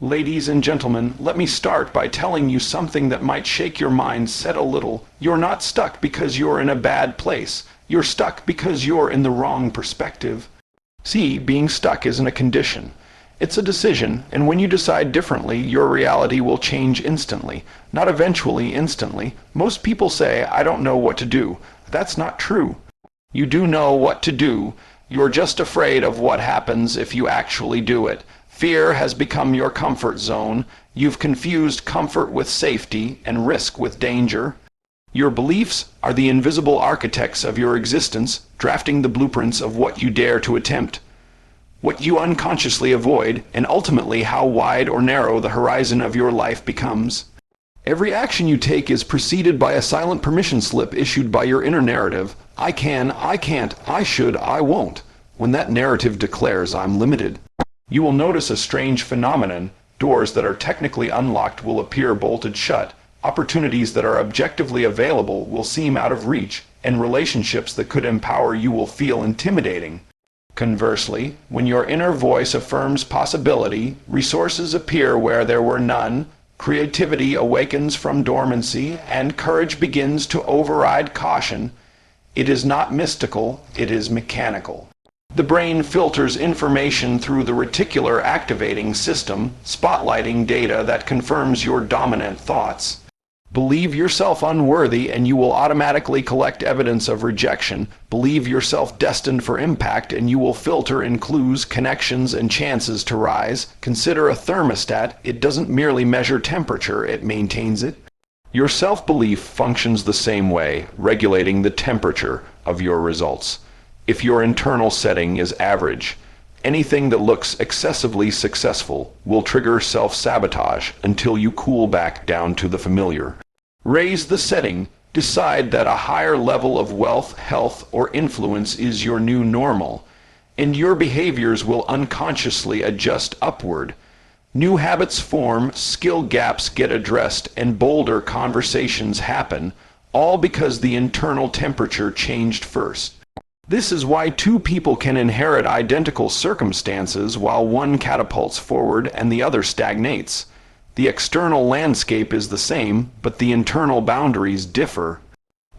Ladies and gentlemen, let me start by telling you something that might shake your mindset a little. You're not stuck because you're in a bad place. You're stuck because you're in the wrong perspective. See, being stuck isn't a condition. It's a decision, and when you decide differently, your reality will change instantly. Not eventually, instantly. Most people say, I don't know what to do. That's not true. You do know what to do. You're just afraid of what happens if you actually do it. Fear has become your comfort zone. You've confused comfort with safety and risk with danger. Your beliefs are the invisible architects of your existence, drafting the blueprints of what you dare to attempt, what you unconsciously avoid, and ultimately how wide or narrow the horizon of your life becomes. Every action you take is preceded by a silent permission slip issued by your inner narrative. I can, I can't, I should, I won't. When that narrative declares I'm limited, you will notice a strange phenomenon. Doors that are technically unlocked will appear bolted shut. Opportunities that are objectively available will seem out of reach, and relationships that could empower you will feel intimidating. Conversely, when your inner voice affirms possibility, resources appear where there were none, creativity awakens from dormancy, and courage begins to override caution. It is not mystical, it is mechanical. The brain filters information through the reticular activating system, spotlighting data that confirms your dominant thoughts. Believe yourself unworthy and you will automatically collect evidence of rejection. Believe yourself destined for impact and you will filter in clues, connections, and chances to rise. Consider a thermostat. It doesn't merely measure temperature, it maintains it. Your self-belief functions the same way, regulating the temperature of your results. If your internal setting is average, anything that looks excessively successful will trigger self-sabotage until you cool back down to the familiar. Raise the setting. Decide that a higher level of wealth, health, or influence is your new normal, and your behaviors will unconsciously adjust upward. New habits form, skill gaps get addressed, and bolder conversations happen, all because the internal temperature changed first. This is why two people can inherit identical circumstances while one catapults forward and the other stagnates. The external landscape is the same, but the internal boundaries differ.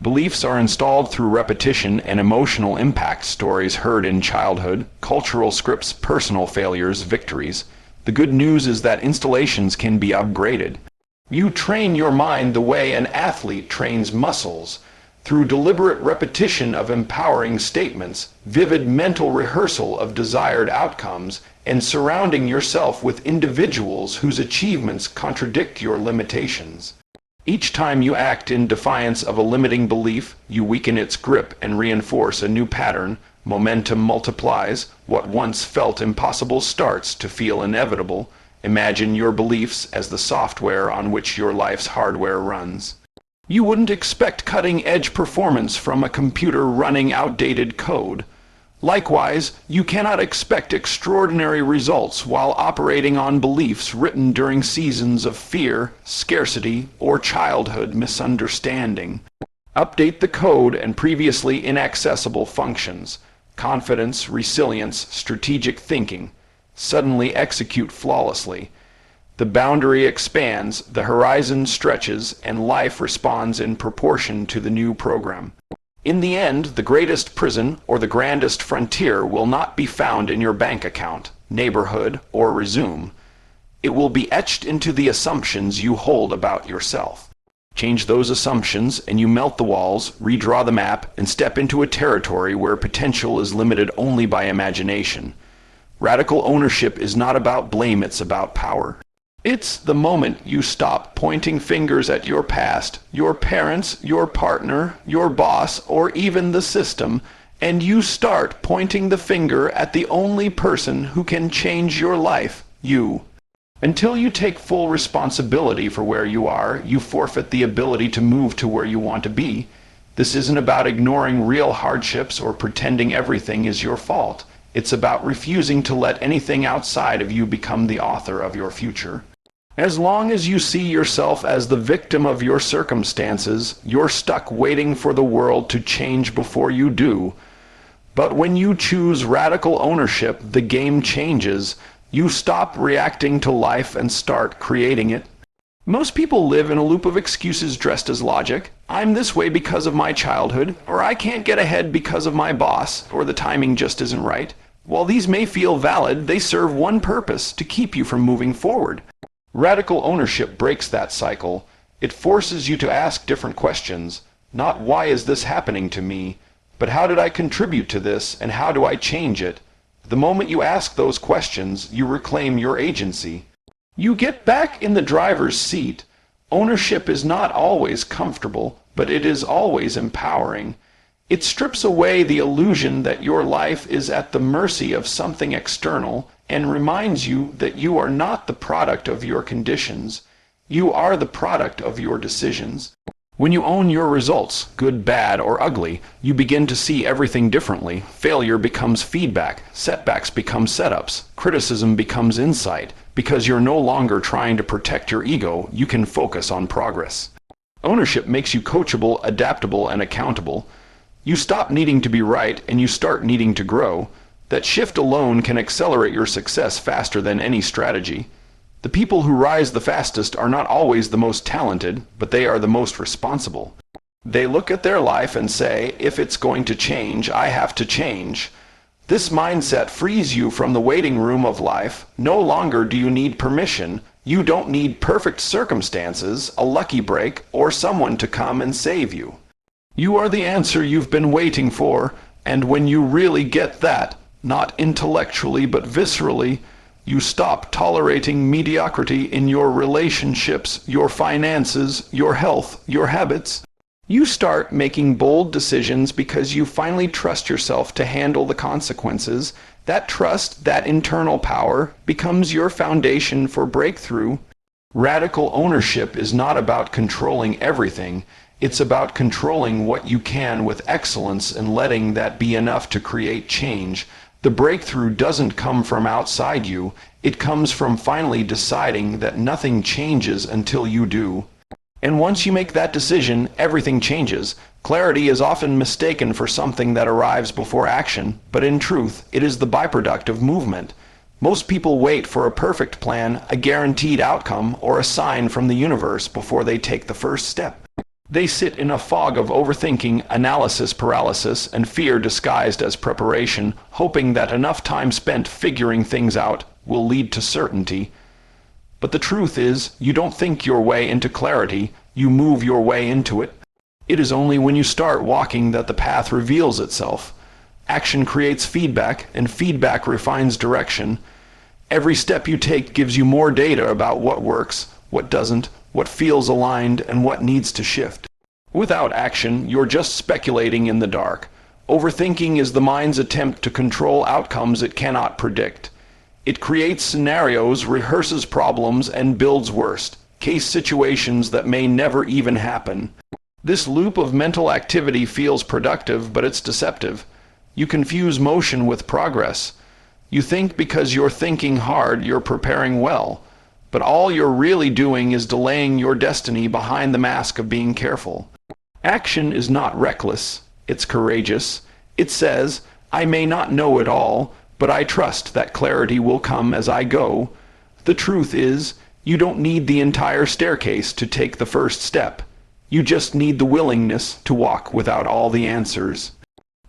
Beliefs are installed through repetition and emotional impact, stories heard in childhood, cultural scripts, personal failures, victories. The good news is that installations can be upgraded. You train your mind the way an athlete trains muscles. Through deliberate repetition of empowering statements, vivid mental rehearsal of desired outcomes, and surrounding yourself with individuals whose achievements contradict your limitations. Each time you act in defiance of a limiting belief, you weaken its grip and reinforce a new pattern. Momentum multiplies. What once felt impossible starts to feel inevitable. Imagine your beliefs as the software on which your life's hardware runs. You wouldn't expect cutting-edge performance from a computer running outdated code. Likewise, you cannot expect extraordinary results while operating on beliefs written during seasons of fear, scarcity, or childhood misunderstanding. Update the code and previously inaccessible functions. Confidence, resilience, strategic thinking. Suddenly execute flawlessly. The boundary expands, the horizon stretches, and life responds in proportion to the new program. In the end, the greatest prison or the grandest frontier will not be found in your bank account, neighborhood, or resume. It will be etched into the assumptions you hold about yourself. Change those assumptions and you melt the walls, redraw the map, and step into a territory where potential is limited only by imagination. Radical ownership is not about blame, it's about power. It's the moment you stop pointing fingers at your past, your parents, your partner, your boss, or even the system, and you start pointing the finger at the only person who can change your life, you. Until you take full responsibility for where you are, you forfeit the ability to move to where you want to be. This isn't about ignoring real hardships or pretending everything is your fault. It's about refusing to let anything outside of you become the author of your future. As long as you see yourself as the victim of your circumstances, you're stuck waiting for the world to change before you do. But when you choose radical ownership, the game changes. You stop reacting to life and start creating it. Most people live in a loop of excuses dressed as logic. I'm this way because of my childhood, or I can't get ahead because of my boss, or the timing just isn't right. While these may feel valid, they serve one purpose: to keep you from moving forward. Radical ownership breaks that cycle. It forces you to ask different questions. Not why is this happening to me, but how did I contribute to this and how do I change it? The moment you ask those questions, you reclaim your agency. You get back in the driver's seat. Ownership is not always comfortable, but it is always empowering. It strips away the illusion that your life is at the mercy of something external and reminds you that you are not the product of your conditions. You are the product of your decisions. When you own your results, good, bad, or ugly, you begin to see everything differently. Failure becomes feedback, setbacks become setups, criticism becomes insight. Because you're no longer trying to protect your ego, you can focus on progress. Ownership makes you coachable, adaptable, and accountable. You stop needing to be right and you start needing to grow. That shift alone can accelerate your success faster than any strategy. The people who rise the fastest are not always the most talented, but they are the most responsible. They look at their life and say, if it's going to change, I have to change. This mindset frees you from the waiting room of life. No longer do you need permission. You don't need perfect circumstances, a lucky break, or someone to come and save you. You are the answer you've been waiting for, and when you really get that, not intellectually but viscerally, you stop tolerating mediocrity in your relationships, your finances, your health, your habits. You start making bold decisions because you finally trust yourself to handle the consequences. That trust, that internal power, becomes your foundation for breakthrough. Radical ownership is not about controlling everything. It's about controlling what you can with excellence and letting that be enough to create change. The breakthrough doesn't come from outside you. It comes from finally deciding that nothing changes until you do. And once you make that decision, everything changes. Clarity is often mistaken for something that arrives before action, but in truth, it is the byproduct of movement. Most people wait for a perfect plan, a guaranteed outcome, or a sign from the universe before they take the first step. They sit in a fog of overthinking, analysis paralysis, and fear disguised as preparation, hoping that enough time spent figuring things out will lead to certainty. But the truth is, you don't think your way into clarity, you move your way into it. It is only when you start walking that the path reveals itself. Action creates feedback, and feedback refines direction. Every step you take gives you more data about what works, what doesn't, what feels aligned, and what needs to shift. Without action, you're just speculating in the dark. Overthinking is the mind's attempt to control outcomes it cannot predict. It creates scenarios, rehearses problems, and builds worst-case situations that may never even happen. This loop of mental activity feels productive, but it's deceptive. You confuse motion with progress. You think because you're thinking hard, you're preparing well. But all you're really doing is delaying your destiny behind the mask of being careful. Action is not reckless. It's courageous. It says, I may not know it all, but I trust that clarity will come as I go. The truth is, you don't need the entire staircase to take the first step. You just need the willingness to walk without all the answers.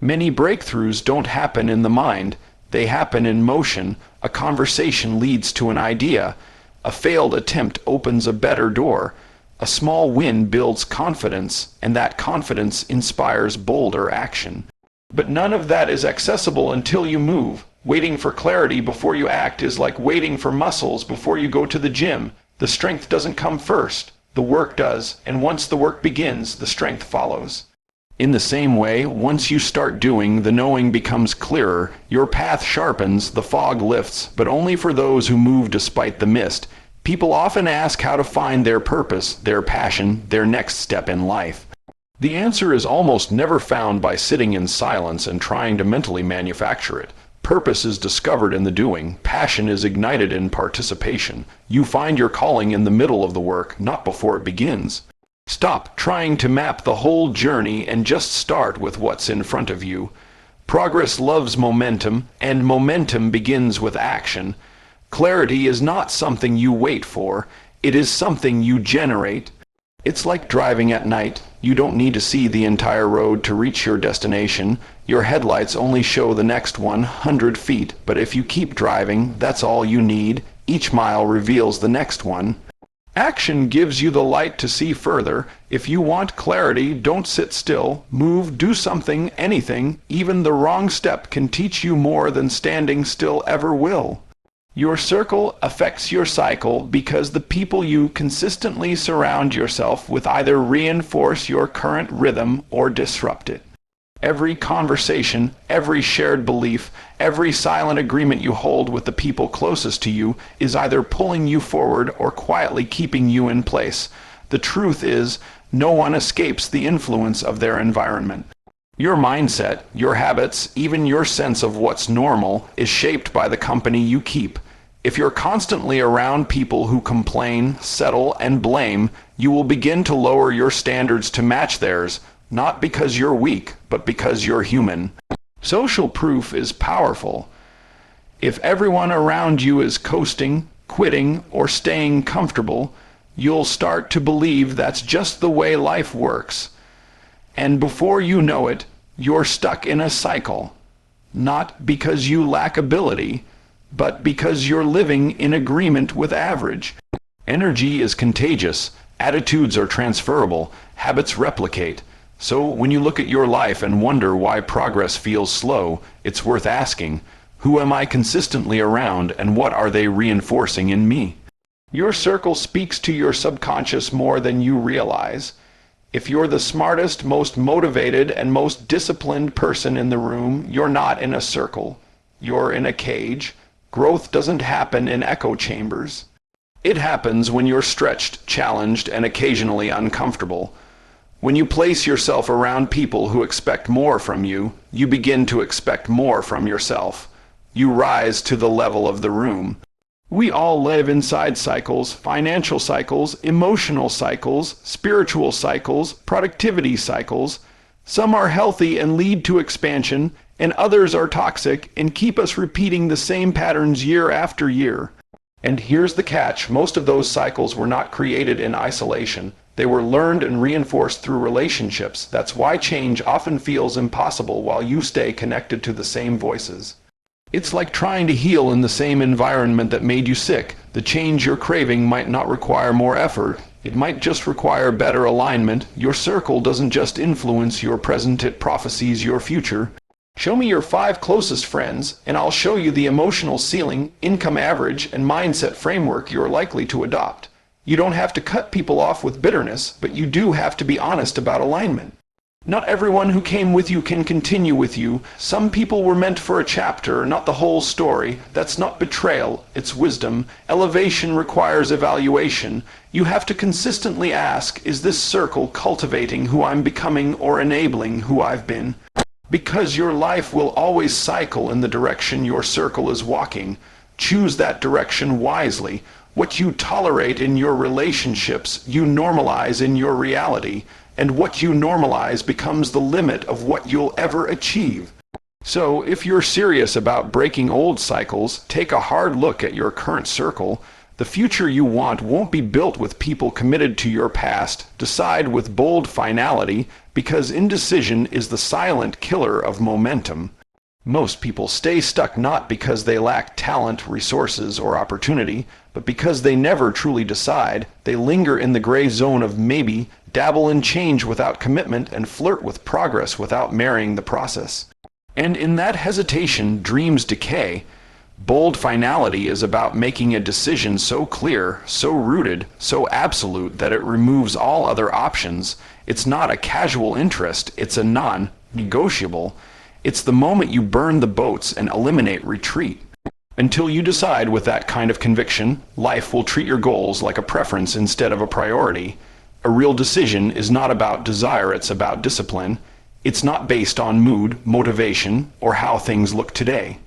Many breakthroughs don't happen in the mind. They happen in motion. A conversation leads to an idea. A failed attempt opens a better door. A small win builds confidence, and that confidence inspires bolder action. But none of that is accessible until you move. Waiting for clarity before you act is like waiting for muscles before you go to the gym. The strength doesn't come first. The work does, and once the work begins, the strength follows. In the same way, once you start doing, the knowing becomes clearer. Your path sharpens, the fog lifts, but only for those who move despite the mist. People often ask how to find their purpose, their passion, their next step in life. The answer is almost never found by sitting in silence and trying to mentally manufacture it. Purpose is discovered in the doing. Passion is ignited in participation. You find your calling in the middle of the work, not before it begins. Stop trying to map the whole journey and just start with what's in front of you. Progress loves momentum, and momentum begins with action. Clarity is not something you wait for, it is something you generate. It's like driving at night. You don't need to see the entire road to reach your destination. Your headlights only show the next 100 feet, but if you keep driving, that's all you need. Each mile reveals the next one. Action gives you the light to see further. If you want clarity, don't sit still. Move, do something, anything. Even the wrong step can teach you more than standing still ever will. Your circle affects your cycle because the people you consistently surround yourself with either reinforce your current rhythm or disrupt it. Every conversation, every shared belief, every silent agreement you hold with the people closest to you is either pulling you forward or quietly keeping you in place. The truth is, no one escapes the influence of their environment. Your mindset, your habits, even your sense of what's normal is shaped by the company you keep. If you're constantly around people who complain, settle, and blame, you will begin to lower your standards to match theirs, not because you're weak, but because you're human. Social proof is powerful. If everyone around you is coasting, quitting, or staying comfortable, you'll start to believe that's just the way life works. And before you know it, you're stuck in a cycle. Not because you lack ability, but because you're living in agreement with average. Energy is contagious, attitudes are transferable, habits replicate. So when you look at your life and wonder why progress feels slow, it's worth asking, who am I consistently around and what are they reinforcing in me? Your circle speaks to your subconscious more than you realize. If you're the smartest, most motivated, and most disciplined person in the room, you're not in a circle. You're in a cage. Growth doesn't happen in echo chambers. It happens when you're stretched, challenged, and occasionally uncomfortable. When you place yourself around people who expect more from you, you begin to expect more from yourself. You rise to the level of the room. We all live inside cycles, financial cycles, emotional cycles, spiritual cycles, productivity cycles. Some are healthy and lead to expansion, and others are toxic and keep us repeating the same patterns year after year. And here's the catch, most of those cycles were not created in isolation. They were learned and reinforced through relationships. That's why change often feels impossible while you stay connected to the same voices. It's like trying to heal in the same environment that made you sick. The change you're craving might not require more effort. It might just require better alignment. Your circle doesn't just influence your present, it prophesies your future. Show me your 5 closest friends, and I'll show you the emotional ceiling, income average, and mindset framework you're likely to adopt. You don't have to cut people off with bitterness, but you do have to be honest about alignment. Not everyone who came with you can continue with you. Some people were meant for a chapter, not the whole story. That's not betrayal, it's wisdom. Elevation requires evaluation. You have to consistently ask, is this circle cultivating who I'm becoming or enabling who I've been? Because your life will always cycle in the direction your circle is walking. Choose that direction wisely. What you tolerate in your relationships, you normalize in your reality. And what you normalize becomes the limit of what you'll ever achieve. So, if you're serious about breaking old cycles, take a hard look at your current circle. The future you want won't be built with people committed to your past. Decide with bold finality, because indecision is the silent killer of momentum. Most people stay stuck not because they lack talent, resources, or opportunity, but because they never truly decide. They linger in the gray zone of maybe, dabble in change without commitment, and flirt with progress without marrying the process. And in that hesitation, dreams decay. Bold finality is about making a decision so clear, so rooted, so absolute that it removes all other options. It's not a casual interest, it's a non-negotiable. It's the moment you burn the boats and eliminate retreat. Until you decide with that kind of conviction, life will treat your goals like a preference instead of a priority. A real decision is not about desire, it's about discipline. It's not based on mood, motivation, or how things look today.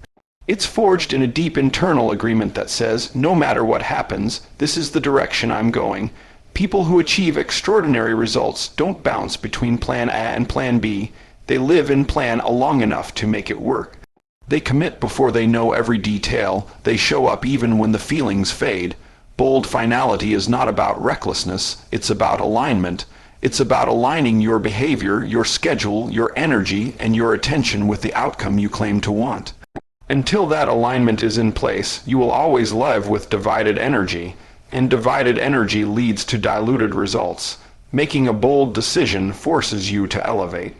It's forged in a deep internal agreement that says, no matter what happens, this is the direction I'm going. People who achieve extraordinary results don't bounce between plan A and plan B. They live in plan A long enough to make it work. They commit before they know every detail. They show up even when the feelings fade. Bold finality is not about recklessness, it's about alignment. It's about aligning your behavior, your schedule, your energy, and your attention with the outcome you claim to want. Until that alignment is in place, you will always live with divided energy, and divided energy leads to diluted results. Making a bold decision forces you to elevate.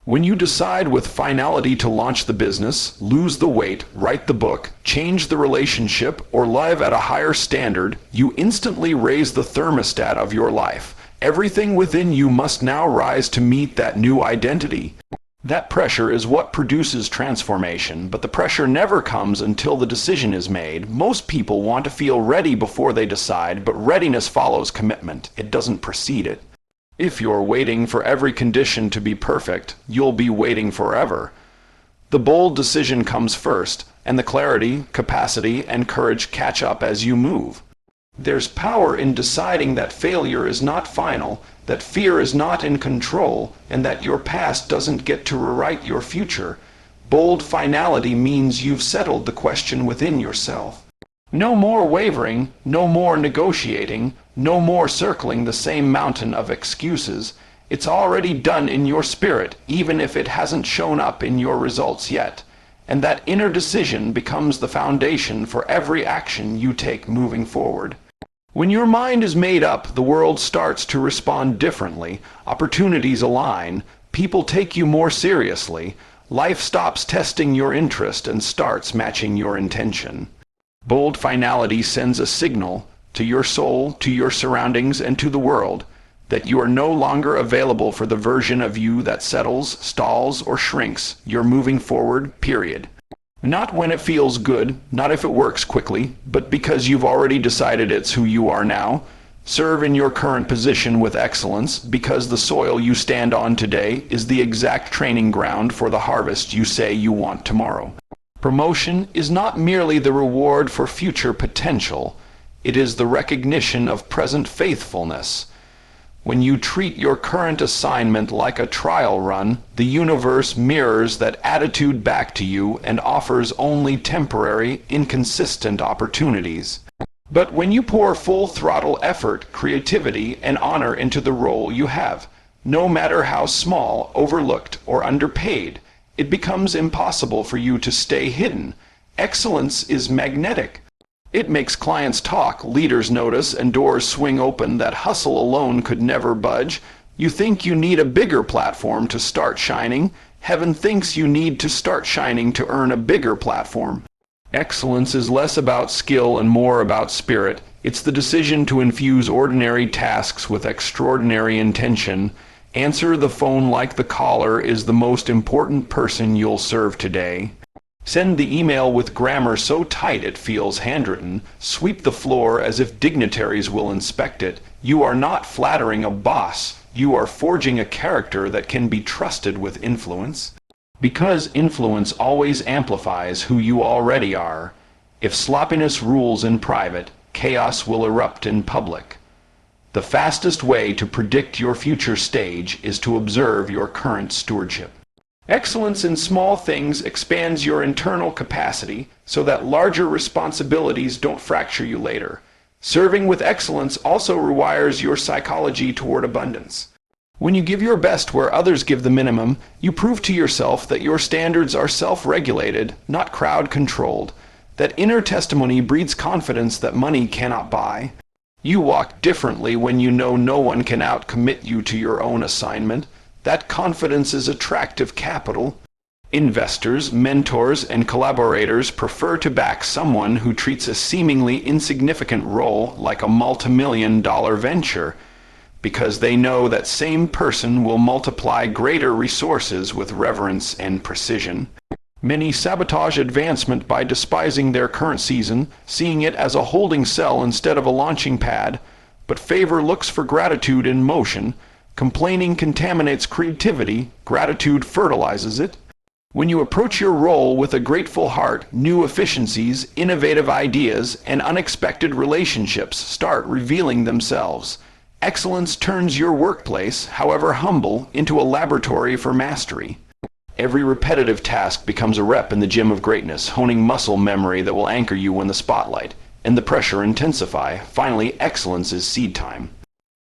When you decide with finality to launch the business, lose the weight, write the book, change the relationship, or live at a higher standard, you instantly raise the thermostat of your life. Everything within you must now rise to meet that new identity. That pressure is what produces transformation, but the pressure never comes until the decision is made. Most people want to feel ready before they decide, but readiness follows commitment. It doesn't precede it. If you're waiting for every condition to be perfect, you'll be waiting forever. The bold decision comes first, and the clarity, capacity, and courage catch up as you move. There's power in deciding that failure is not final, that fear is not in control, and that your past doesn't get to rewrite your future. Bold finality means you've settled the question within yourself. No more wavering, no more negotiating, no more circling the same mountain of excuses. It's already done in your spirit, even if it hasn't shown up in your results yet. And that inner decision becomes the foundation for every action you take moving forward. When your mind is made up, the world starts to respond differently. Opportunities align. People take you more seriously. Life stops testing your interest and starts matching your intention. Bold finality sends a signal to your soul, to your surroundings, and to the world that you are no longer available for the version of you that settles, stalls, or shrinks. You're moving forward, period. Not when it feels good, not if it works quickly, but because you've already decided it's who you are now. Serve in your current position with excellence, because the soil you stand on today is the exact training ground for the harvest you say you want tomorrow. Promotion is not merely the reward for future potential. It is the recognition of present faithfulness. When you treat your current assignment like a trial run, the universe mirrors that attitude back to you and offers only temporary, inconsistent opportunities. But when you pour full throttle effort, creativity, and honor into the role you have, no matter how small, overlooked, or underpaid, it becomes impossible for you to stay hidden. Excellence is magnetic. It makes clients talk, leaders notice, and doors swing open that hustle alone could never budge. You think you need a bigger platform to start shining. Heaven thinks you need to start shining to earn a bigger platform. Excellence is less about skill and more about spirit. It's the decision to infuse ordinary tasks with extraordinary intention. Answer the phone like the caller is the most important person you'll serve today. Send the email with grammar so tight it feels handwritten. Sweep the floor as if dignitaries will inspect it. You are not flattering a boss. You are forging a character that can be trusted with influence. Because influence always amplifies who you already are. If sloppiness rules in private, chaos will erupt in public. The fastest way to predict your future stage is to observe your current stewardship. Excellence in small things expands your internal capacity so that larger responsibilities don't fracture you later. Serving with excellence also rewires your psychology toward abundance. When you give your best where others give the minimum, you prove to yourself that your standards are self-regulated, not crowd-controlled. That inner testimony breeds confidence that money cannot buy. You walk differently when you know no one can outcommit you to your own assignment. That confidence is attractive capital. Investors, mentors, and collaborators prefer to back someone who treats a seemingly insignificant role like a multi-million-dollar venture, because they know that same person will multiply greater resources with reverence and precision. Many sabotage advancement by despising their current season, seeing it as a holding cell instead of a launching pad. But favor looks for gratitude in motion. Complaining contaminates creativity. Gratitude fertilizes it. When you approach your role with a grateful heart, new efficiencies, innovative ideas, and unexpected relationships start revealing themselves. Excellence turns your workplace, however humble, into a laboratory for mastery. Every repetitive task becomes a rep in the gym of greatness, honing muscle memory that will anchor you when the spotlight and the pressure intensify. Finally, excellence is seed time.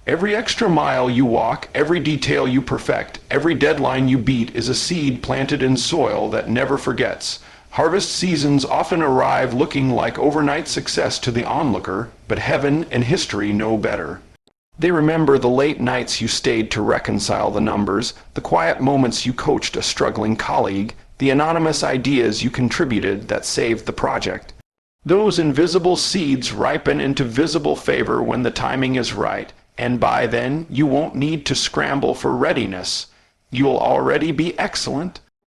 Every extra mile you walk, every detail you perfect, every deadline you beat is a seed planted in soil that never forgets. Harvest seasons often arrive looking like overnight success to the onlooker, but heaven and history know better. They remember the late nights you stayed to reconcile the numbers, the quiet moments you coached a struggling colleague, the anonymous ideas you contributed that saved the project. Those invisible seeds ripen into visible favor when the timing is right, and by then you won't need to scramble for readiness. You'll already be excellent.